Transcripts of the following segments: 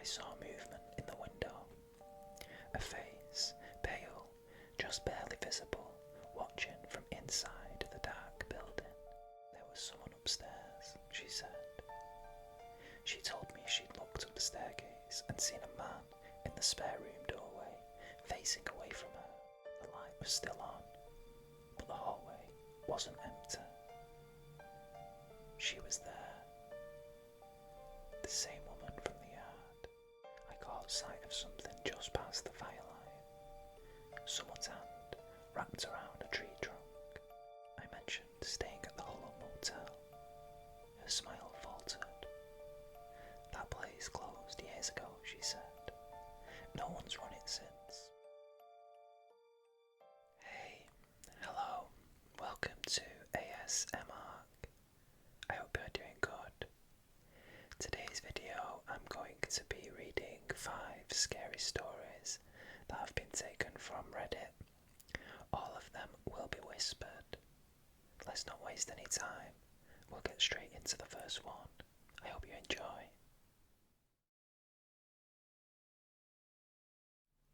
I saw movement in the window. A face, pale, just barely visible, watching from inside the dark building. There was someone upstairs, she said. She told me she'd looked up the staircase and seen a man in the spare room doorway, facing away from her. The light was still on, but the hallway wasn't empty. She was there. The same woman from the yard. I caught sight of something just past the firelight. Someone's hand wrapped around a tree trunk. I mentioned staying at the Hollow Motel. Her smile faltered. That place closed years ago, she said. No one's run it since. Hey, hello, welcome to ASMRk. I hope you're doing good. Today's video I'm going to be reading 5 scary stories that have been taken from Reddit. All of them will be whispered. Let's not waste any time. We'll get straight into the first one. I hope you enjoy.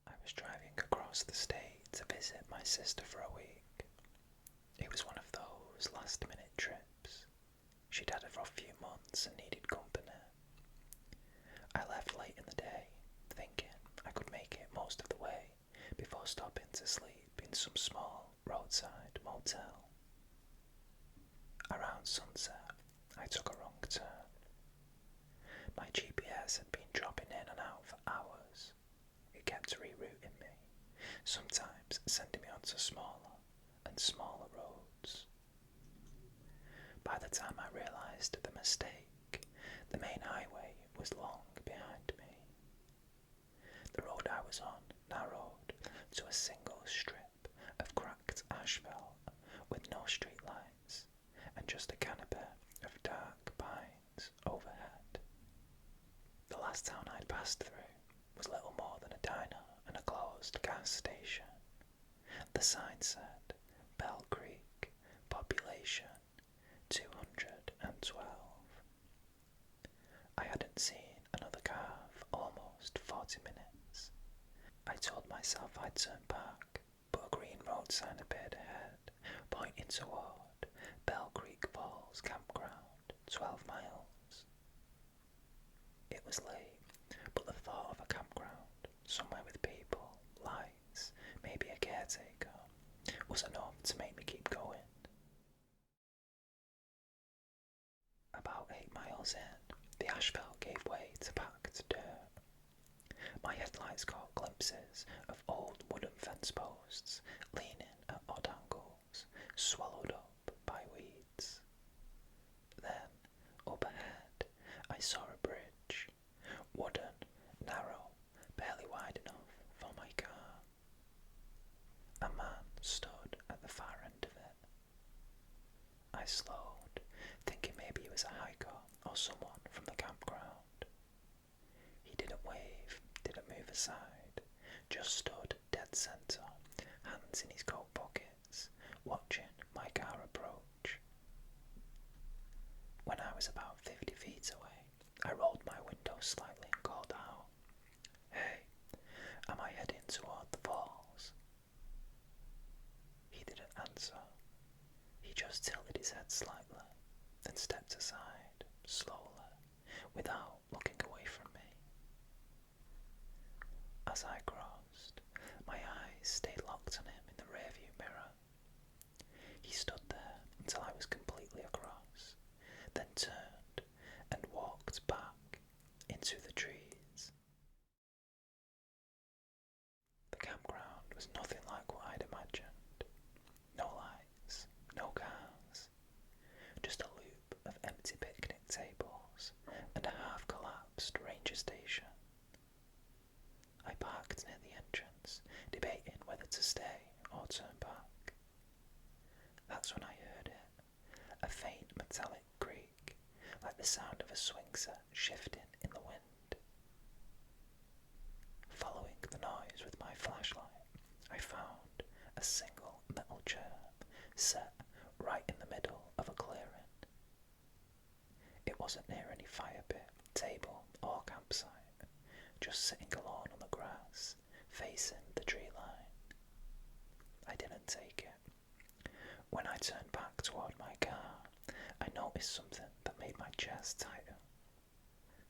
I was driving across the state to visit my sister for a week. It was one of those last-minute trips. She'd had a rough few months and needed company. I left late in the day, thinking I could make it most of the way before stopping to sleep in some small roadside motel. Around sunset, I took a wrong turn. My GPS had been dropping in and out for hours. It kept rerouting me, sometimes sending me onto smaller and smaller roads. By the time I realised the mistake, the main highway was long behind me. The road I was on narrowed to a single strip of cracked asphalt with no street lights and just a canopy of dark pines overhead. The last town I'd passed through was little more than a diner and a closed gas station. The sign said, Bell Creek, population 212. I hadn't seen another car for almost 40 minutes. I told myself I'd turn back, but a green road sign appeared ahead, pointing toward Bell Creek Falls Campground, 12 miles. It was late, but the thought of a campground, somewhere with people, lights, maybe a caretaker, was enough to make me keep going. About 8 miles in, the asphalt gave way to packed dirt. My headlights caught glimpses of old wooden fence posts leaning at odd angles, swallowed up by weeds. Then, up ahead, I saw a bridge, wooden, narrow, barely wide enough for my car. A man stood at the far end of it. I slowed, thinking maybe he was a hiker or someone from the campground. He didn't wave, didn't move aside, just stood dead centre, hands in his coat pockets, watching my car approach. When I was about 50 feet away, I rolled my window slightly and called out, "Hey, am I heading toward the falls?" He didn't answer. He just tilted his head slightly, then stepped aside, slowly, without looking away from me. As I crossed, my eyes stayed locked on him in the rearview mirror. He stood there until I was completely across, then turned and walked back into the trees. The campground was nothing like what I'd imagined. No lights, no cars, just a loop of empty picnic tables and a half-collapsed ranger station. I parked near the entrance, debating whether to stay or turn back. That's when I heard it, a faint metallic creak, like the sound of a swing set shifting in the wind. Following the noise with my flashlight, I found a single metal chair set right in the middle of a clearing. It wasn't near any fire pit, table or campsite, just sitting alone on the grass, facing the tree line. I didn't take it. When I turned back toward my car, I noticed something that made my chest tighten.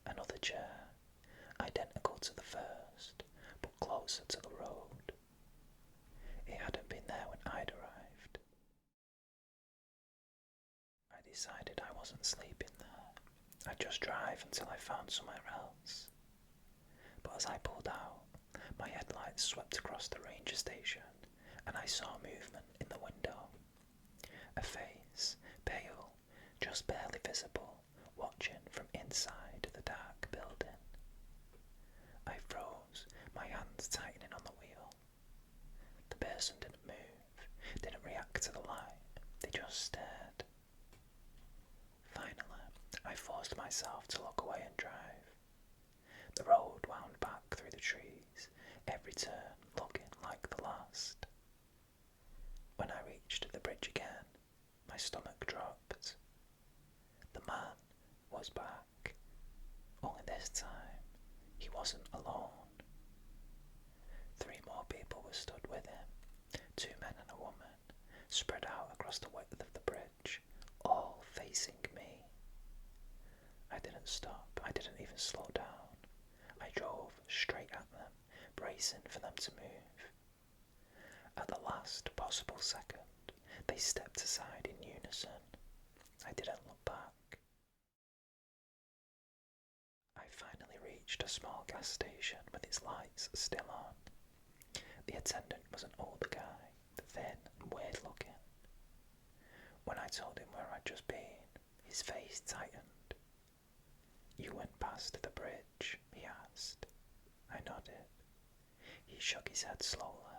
Another chair, identical to the first, but closer to the road. It hadn't been there when I'd arrived. I decided I wasn't sleeping there. I'd just drive until I found somewhere else. But as I pulled out, my headlights swept across the ranger station, and I saw movement in the window. A face, pale, just barely visible, watching from inside the dark building. I froze, my hands tightening on the wheel. The person didn't move, didn't react to the light, they just stared. Finally, I forced myself to look away and drive. The road wound back through the trees, every turn looking like the last. When I reached the bridge again, my stomach dropped. The man was back. Only this time, he wasn't alone. 3 more people were stood with him, 2 men and a woman, spread out across the width of the bridge, all facing me. I didn't stop, I didn't even slow down. I drove straight at them, bracing for them to move. At the last possible second, they stepped aside in unison. I didn't look back. I finally reached a small gas station with its lights still on. The attendant was an older guy, thin and weird looking. When I told him where I'd just been, his face tightened. "You went past the bridge?" he asked. I nodded. He shook his head slowly.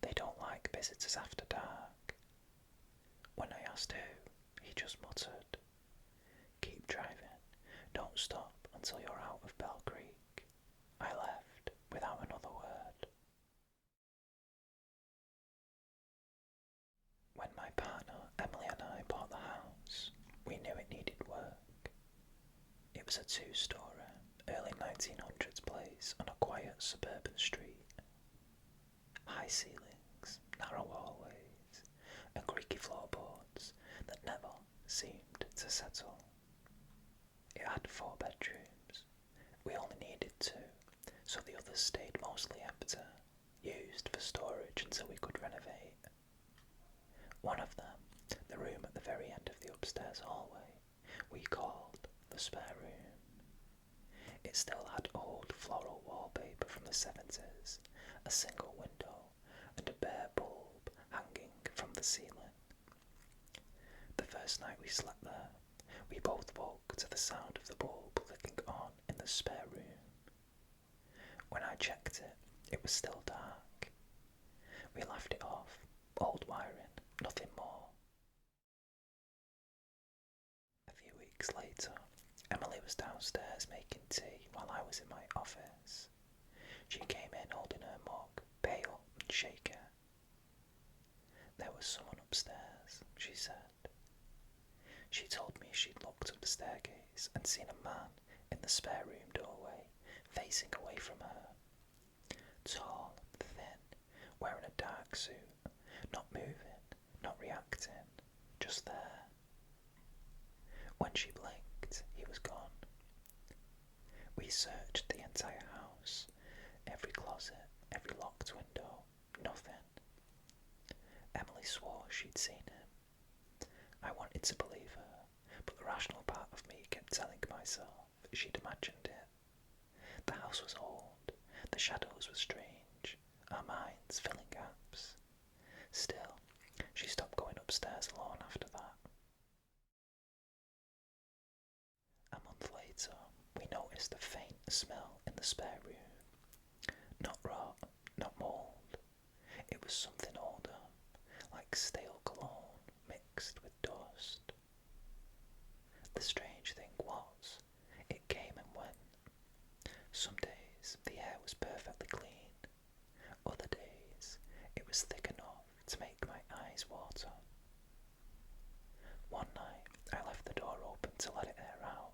"They don't like visitors after dark." When I asked who, he just muttered, "Keep driving. Don't stop until you're out of Bell Creek." I left without another word. When my partner, Emily, and I bought the house, we knew it needed work. It was a 2-story, early 1900s place on a quiet suburban street. High ceilings, narrow hallways, and creaky floorboards that never seemed to settle. It had 4 bedrooms. We only needed 2, so the others stayed mostly empty, used for storage until we could renovate. One of them, the room at the very end of the upstairs hallway, we called the spare room. It still had old floral wallpaper from the 70s, a single window, and a bare bulb hanging from the ceiling. The first night we slept there, we both woke to the sound of the bulb clicking on in the spare room. When I checked it, it was still dark. We laughed it off, old wiring, nothing more. A few weeks later, Emily was downstairs making tea while I was in my office. She came in holding her mug, pale and shaky. "There was someone upstairs," she said. She told me she'd looked up the staircase and seen a man in the spare room doorway, facing away from her. Tall and thin, wearing a dark suit, not moving, not reacting, just there. When she blinked, he was gone. We searched the entire house, every closet, every locked window, nothing. Emily swore she'd seen him. I wanted to believe her, but the rational part of me kept telling myself she'd imagined it. The house was old, the shadows were strange, our minds filling gaps. Still, she stopped going upstairs alone after that. A month later, we noticed a faint smell in the spare room. Not rot, not mould. It was something older, like stale cologne mixed with dust. The strange thing was, it came and went. Some days the air was perfectly clean. Other days it was thick enough to make my eyes water. One night I left the door open to let it air out.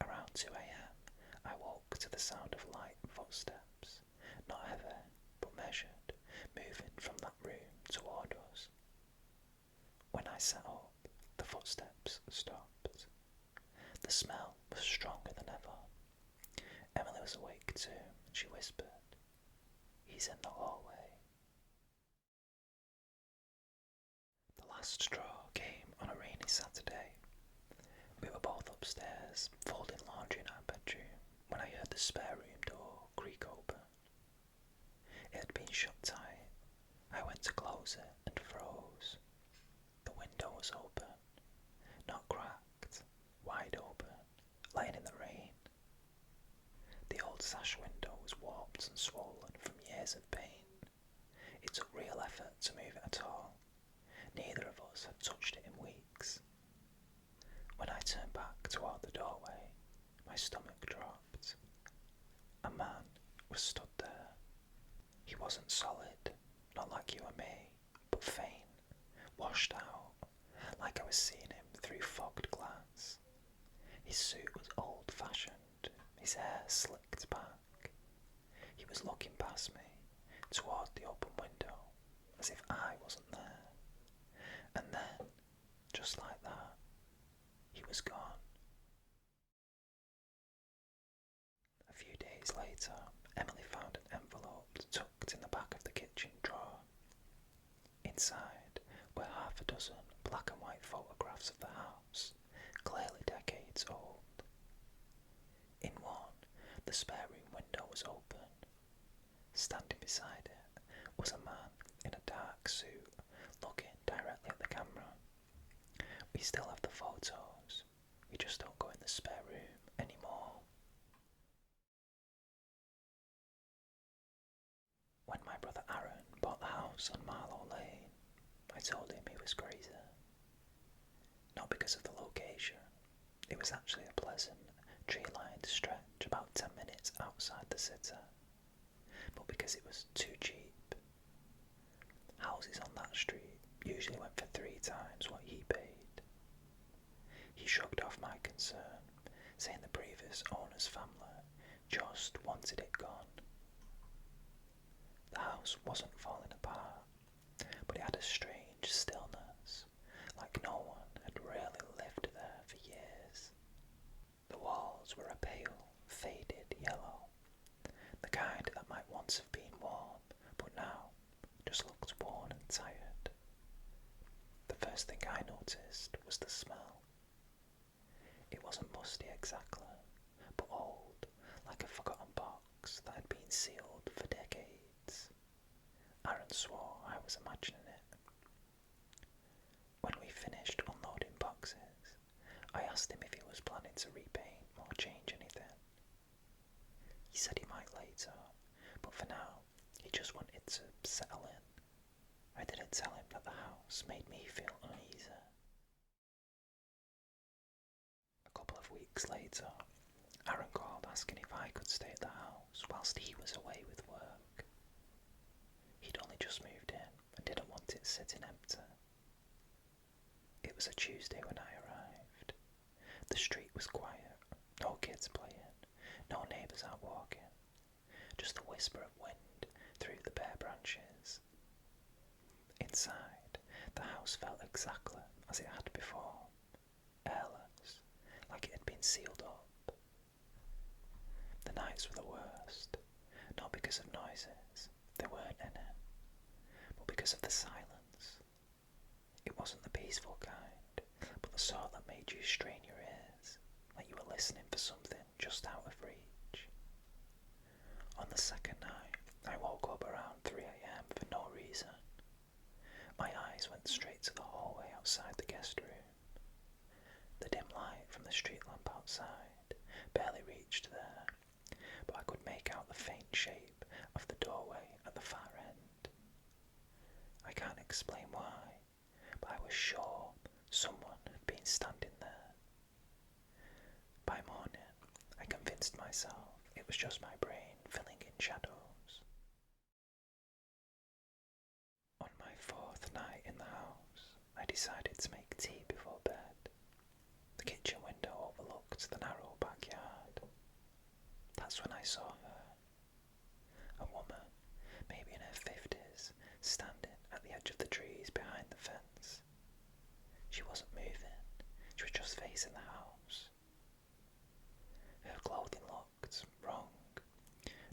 Around 2 a.m. I woke to the footsteps, not heavy, but measured, moving from that room toward us. When I sat up, the footsteps stopped. The smell was stronger than ever. Emily was awake too, and she whispered, "He's in the hallway." The last straw came on a rainy Saturday. We were both upstairs, folding laundry in our bedroom, when I heard the spare room door creak open. It had been shut tight. I went to close it and froze. The window was open, not cracked, wide open, letting in the rain. The old sash window was warped and swollen from years of pain. It took real effort to move it at all. Neither of us had touched it in weeks. When I turned back toward the doorway, my stomach dropped. A man was stood there. He wasn't solid, not like you or me, but faint, washed out, like I was seeing him through fogged glass. His suit was old-fashioned, his hair slicked back. He was looking past me, toward the open window, as if I wasn't there. And then, just like that, he was gone. A few days later, Emily found an envelope tucked in the back of the kitchen drawer. Inside were half a dozen black and white photographs of the house, clearly decades old. In one, the spare room window was open. Standing beside it was a man in a dark suit, looking directly at the camera. We still have the photos, we just don't go in the spare room anymore. When my brother Aaron bought the house on Marlowe Lane, I told him he was crazy. Not because of the location. It was actually a pleasant, tree-lined stretch about 10 minutes outside the city. But because it was too cheap. Houses on that street usually went for 3 times what he paid. He shrugged off my concern, saying the previous owner's family just wanted it gone. The house wasn't falling apart, but it had a strange stillness, like no one had really lived there for years. The walls were a pale, faded yellow, the kind that might once have been warm, but now just looked worn and tired. The first thing I noticed was the smell. It wasn't musty exactly, but old, like a forgotten box that had been sealed for decades. Aaron swore I was imagining it. When we finished unloading boxes, I asked him if he was planning to repaint or change anything. He said he might later, but for now, he just wanted to settle in. I didn't tell him that the house made me feel uneasy. A couple of weeks later, Aaron called asking if I could stay at the house whilst he was away with work. He'd only just moved in and didn't want it sitting empty. It was a Tuesday when I arrived. The street was quiet, no kids playing, no neighbours out walking, just the whisper of wind through the bare branches. Inside, the house felt exactly as it had before, airless, like it had been sealed up. The nights were the worst, not because of noises, there weren't any, but because of the silence. It wasn't the peaceful kind, but the sort that made you strain your ears, like you were listening for something just out of reach. On the second night, I woke up around 3 a.m. for no reason. My eyes went straight to the hallway outside the guest room. The dim light from the street lamp outside barely reached there, but I could make out the faint shape of the doorway at the far end. I can't explain why, but I was sure someone had been standing there. By morning, I convinced myself it was just my brain filling in shadows. On my 4th night in the house, I decided to make tea before bed. The kitchen window overlooked the narrow backyard. That's when I saw her. A woman, maybe in her 50s, standing at the edge of the trees behind the fence. She wasn't moving, she was just facing the house. Her clothing looked wrong,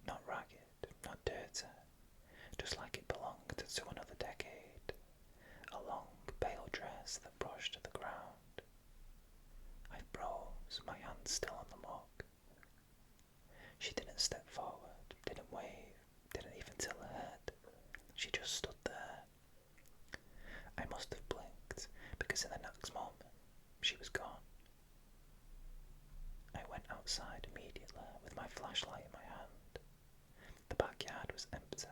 not ragged, not dirty, just like it belonged to another decade. A long, pale dress that brushed to the ground. I froze, my hand still on the mug. She didn't step forward, didn't wave, didn't even tilt her head. She just stood there. I must have blinked, because in the next moment, she was gone. I went outside immediately with my flashlight in my hand. The backyard was empty.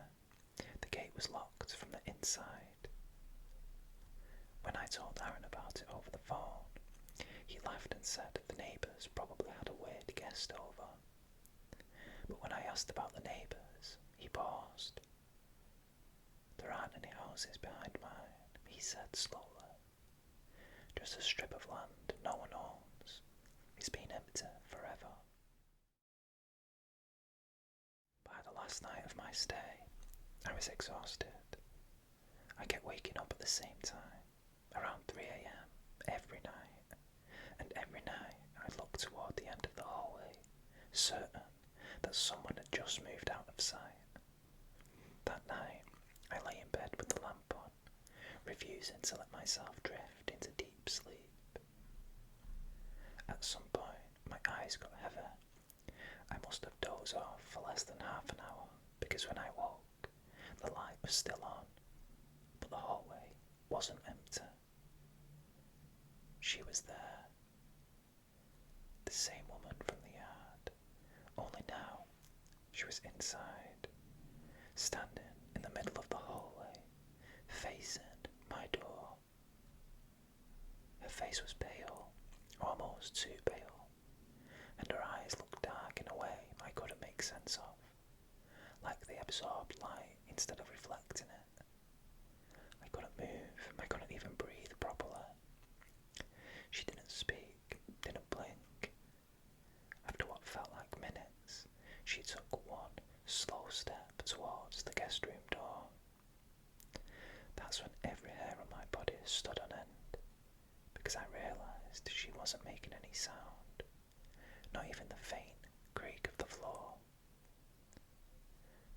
The gate was locked from the inside. When I told Aaron about it over the phone, he laughed and said the neighbours probably had a weird guest over. But when I asked about the neighbours, he paused. There aren't any houses behind mine, he said slowly. Just a strip of land no one owns. It's been empty forever. By the last night of my stay, I was exhausted. I kept waking up at the same time, around 3 a.m, every night. And every night I looked toward the end of the hallway, certain that someone had just moved out of sight. That night, I lay in bed with the lamp on, refusing to let myself drift into deep sleep. At some point, my eyes got heavy. I must have dozed off for less than half an hour, because when I woke, the light was still on, but the hallway wasn't empty. She was there. The same woman from the yard, only now she was inside, standing in the middle of the hallway, facing my door. Her face was pale, almost too pale, and her eyes looked dark in a way I couldn't make sense of, like they absorbed light instead of reflecting it. I couldn't move, I couldn't even breathe properly. She didn't speak, didn't blink. After what felt like minutes, she took one slow step towards the guest room door. That's when every hair on my body stood on end, because I realised she wasn't making any sound, not even the faint creak of the floor.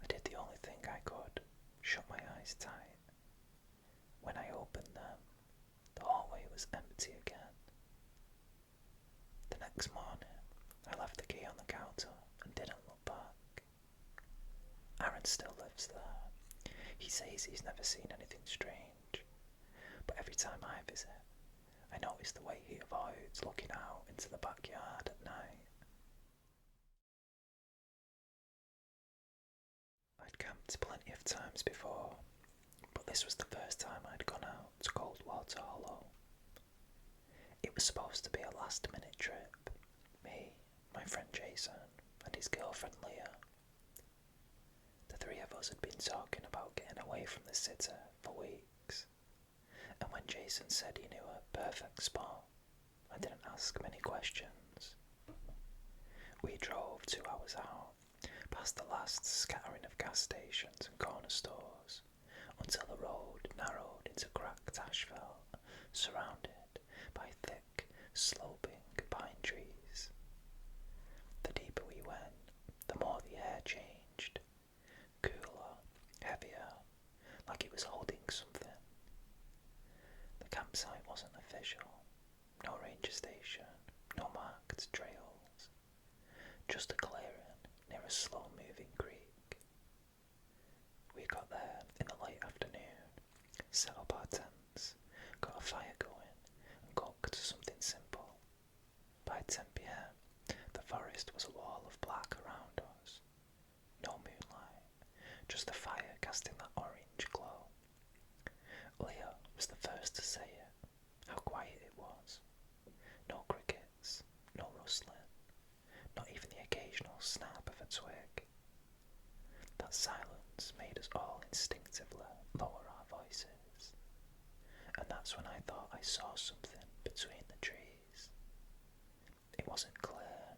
I did the only thing I could, shut my eyes tight. When I opened them, the hallway was empty again. The next morning, I left the key on the counter and didn't look back. Aaron still lives there. He says he's never seen anything strange, but every time I visit, I notice the way he avoids looking out into the backyard at night. I'd camped plenty of times before, but this was the first time I'd gone out to Coldwater Hollow. It was supposed to be a last-minute trip. Me, my friend Jason, and his girlfriend Leah. The three of us had been talking about getting away from the city for weeks, and when Jason said he knew a perfect spot, I didn't ask many questions. We drove 2 hours out, past the last scattering of gas stations and corner stores, until the road narrowed into cracked asphalt, surrounded by thick, sloping pine trees. The deeper we went, the more the air changed, cooler, heavier, like it was holding something. The campsite wasn't official, no ranger station, no marked trails, just a clearing near a slow-moving creek. We got there in the late afternoon, set up our tents, got a fire going, and cooked something simple. By 10 p.m, the forest was a wall of black around us. No moonlight, just the fire casting that orange glow. Leah was the first to say it, how quiet it was. No crickets, no rustling, not even the occasional snap of a twig. That silence made us all instinctively lower our voices, and that's when I thought I saw something between the trees. It wasn't clear,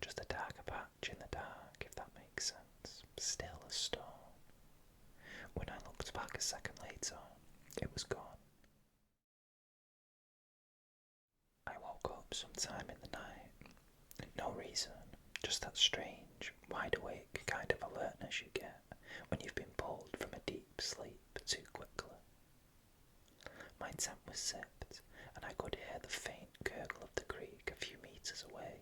just a darker patch in the dark, if that makes sense, still as stone. When I looked back a second later, it was gone. I woke up sometime in the night. No reason, just that strange, wide-awake kind of alertness you get when you've been pulled from a deep sleep too quickly. My tent was zipped, and I could hear the faint gurgle of the creek a few meters away.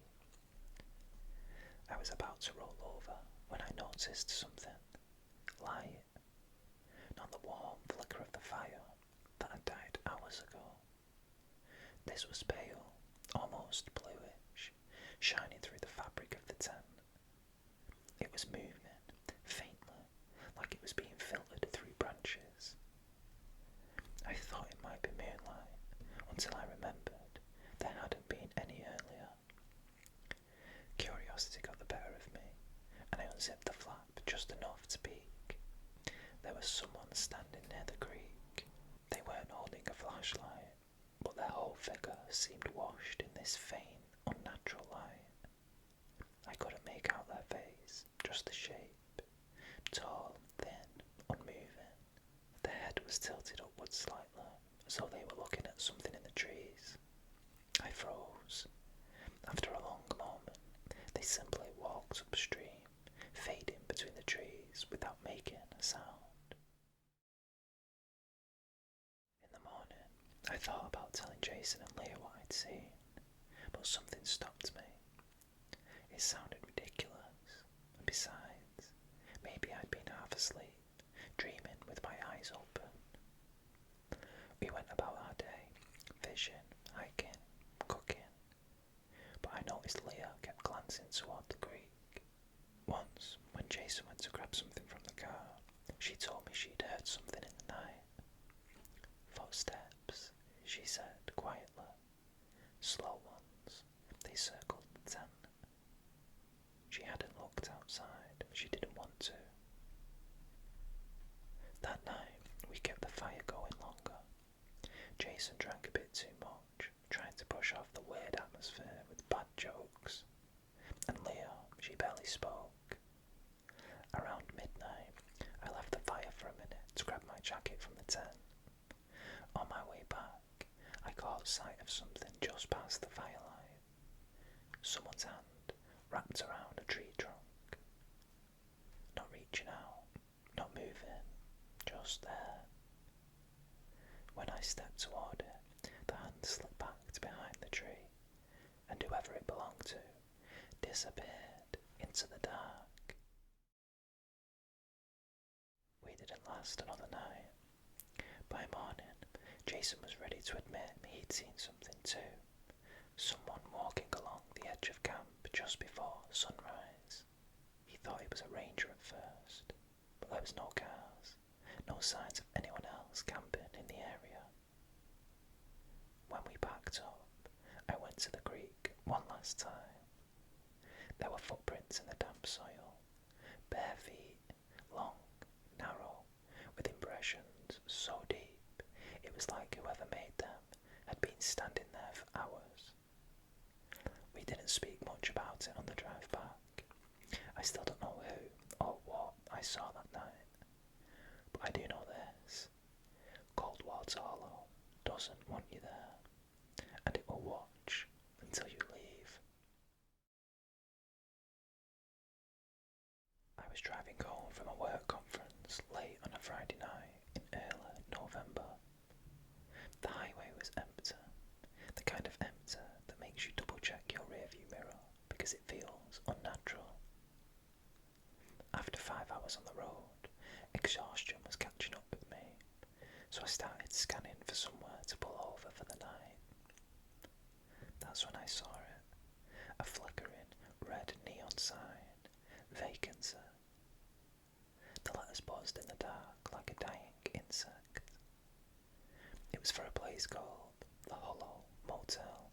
I was about to roll over when I noticed something. Light. Not the warm flicker of the fire that had died hours ago. This was pale, almost bluish, shining through the fabric of the tent. It was moving, faintly, like it was being filtered through branches. I thought it might be moonlight, until I remembered there hadn't been any earlier. Curiosity got the better of me, and I unzipped the flap just enough to peek. There was someone standing near the creek. They weren't holding a flashlight, but their whole figure seemed washed in this faint, unnatural light. I couldn't make out their face, just the shape. Tall, thin, unmoving. Their head was tilted upwards slightly, as though they were looking at something in the trees. I froze. After a long moment, they simply walked upstream, fading between the trees without making a sound. In the morning, I thought about telling Jason and Leah what I'd seen, but something stopped me. It sounded ridiculous, and besides, maybe I'd been half asleep, dreaming with my eyes open. We went about our day, fishing, hiking, cooking, but I noticed Leah kept glancing toward the creek. Once, when Jason went to grab something from the car, she told me she'd heard something in the night. Footsteps, she said quietly. Slow ones. They circled the tent. She hadn't looked outside. She didn't want to. That night, we kept the fire going longer. Jason drank a bit too much, trying to brush off the weird atmosphere with bad jokes. And Leah, she barely spoke. Around midnight, I left the fire for a minute to grab my jacket from the tent. On my way back, I caught sight of something just past the firelight. Someone's hand wrapped around a tree trunk. Not reaching out, not moving, just there. When I stepped toward it, the hand slipped back to behind the tree, and whoever it belonged to disappeared into the dark. We didn't last another night. By morning, Jason was ready to admit he'd seen something too. Someone walking along the edge of camp just before sunrise. He thought it was a ranger at first, but there was no cars, no signs of anyone else camping in the area. When we packed up, I went to the creek one last time. There were footprints in the damp soil, bare feet, long, narrow, with impressions so deep it was like whoever made them had been standing there for hours. We didn't speak much about it on the drive back. I still don't know who or what I saw that night, but I do know this. Coldwater Hollow doesn't want you there, and it will watch until you leave. I was driving home from a work conference late on a Friday night in early November. The highway was empty, the kind of empty that makes you double check your rearview mirror because it feels unnatural. After 5 hours on the road, exhaustion was catching up with me, so I started scanning for somewhere to pull over for the night. That's when I saw it, a flickering red neon sign, vacancy. The letters buzzed in the dark like a dying insect. It was for a place called the Hollow Motel.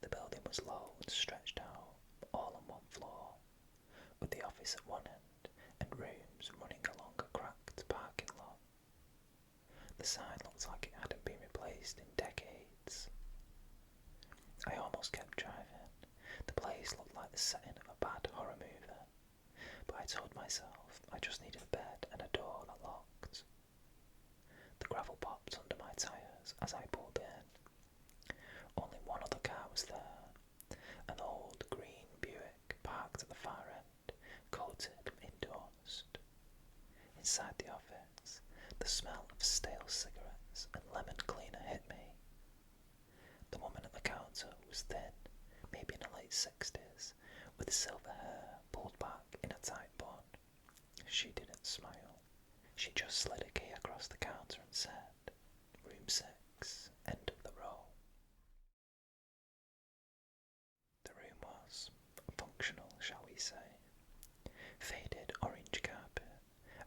The building was low and stretched out, all on one floor, with the office at one end and rooms running along a cracked parking lot. The sign looked like it hadn't been replaced in decades. I almost kept driving. The place looked like the setting of a bad horror movie, but I told myself I just needed a bed and a door that locked. The gravel popped under my tyres as I pulled in. Only one other car was there, an old green Buick parked at the far end, coated in dust. Inside the office, the smell of stale cigarettes and lemon cleaner hit me. The woman at the counter was thin, maybe in her late 60s, with silver hair pulled back in a tight bun. She didn't smile. She just slid a key across the counter and said, "Room 6, end of the row." The room was functional, shall we say. Faded orange carpet,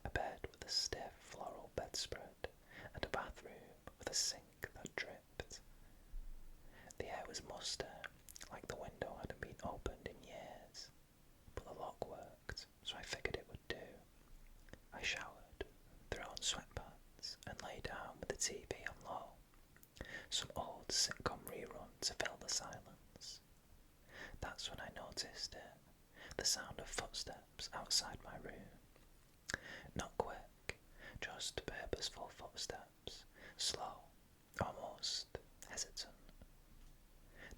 a bed with a stiff floral bedspread, and a bathroom with a sink that dripped. The air was musty, like the window hadn't been opened in years, but the lock worked, so I figured it would do. I showered, threw on sweatpants, and lay down with the TV on low, some old sitcom rerun to fill the silence. That's when I noticed it, the sound of footsteps outside my room. Not quick, just purposeful footsteps, slow, almost hesitant.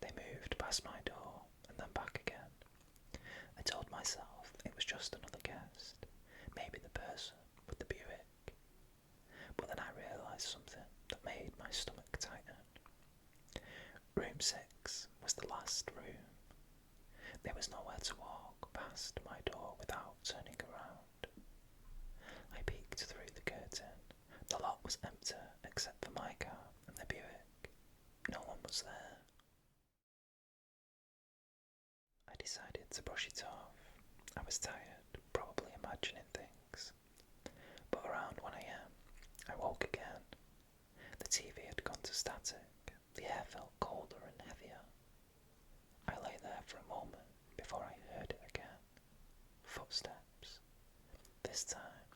They moved past my door and then back again. I told myself it was just another guest, maybe the person with the Buick. But then I realised something that made my stomach tighten. Room 6 was the last room. There was nowhere to walk past my door without turning around. I peeked through the curtain. The lot was empty except for my car and the Buick. No one was there. I decided to brush it off. I was tired, probably imagining things. But around 1 a.m, I woke again. The TV had gone to static. The air felt colder and heavier. I lay there for a moment before I heard it again. Footsteps. This time,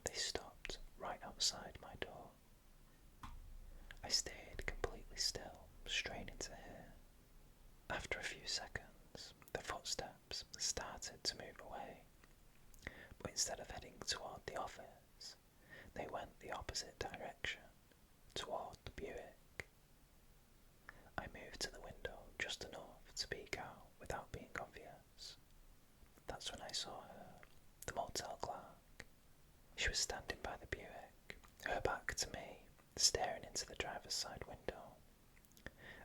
they stopped right outside my door. I stayed completely still, straining to hear. After a few seconds, the footsteps started to move away, but instead of heading toward the office, they went the opposite direction, toward the Buick. I moved to the window just enough to peek out without being obvious. That's when I saw her, the motel clerk. She was standing by the Buick, her back to me, staring into the driver's side window.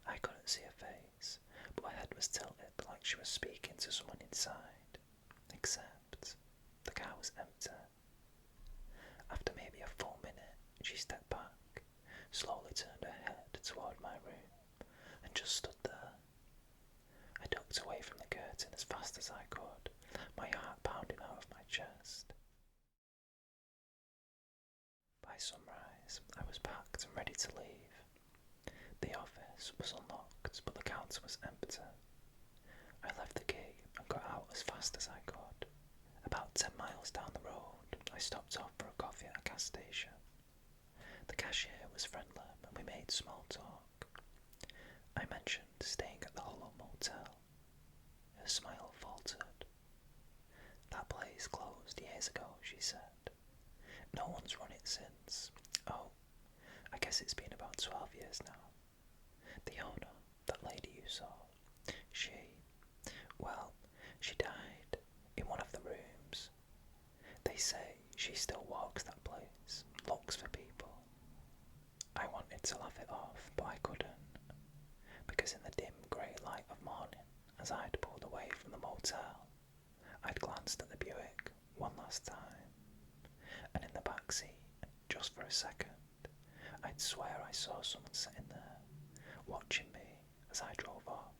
I couldn't see her face, but her head was tilted like she was speaking to someone inside, except the car was empty. After maybe a full minute, she stepped back, slowly turned her head toward my room, and just stood there. I ducked away from the curtain as fast as I could, my heart pounding out of my chest. By sunrise, I was packed and ready to leave. The office was unlocked, but the counter was empty. I left the key and got out as fast as I could. About 10 miles down the road, I stopped off for a coffee at a gas station. The cashier was friendly and we made small talk. I mentioned staying at the Hollow Motel. Her smile faltered. "That place closed years ago," she said. "No one's run it since. Oh, I guess it's been about 12 years now. The owner, that lady you saw, she died in one of the rooms. They say she still walks that place, looks for people." I wanted to laugh it off, but I couldn't, because in the dim grey light of morning, as I'd pulled away from the motel, I'd glanced at the Buick one last time, and in the back seat, just for a second, I'd swear I saw someone sitting there, watching me as I drove off.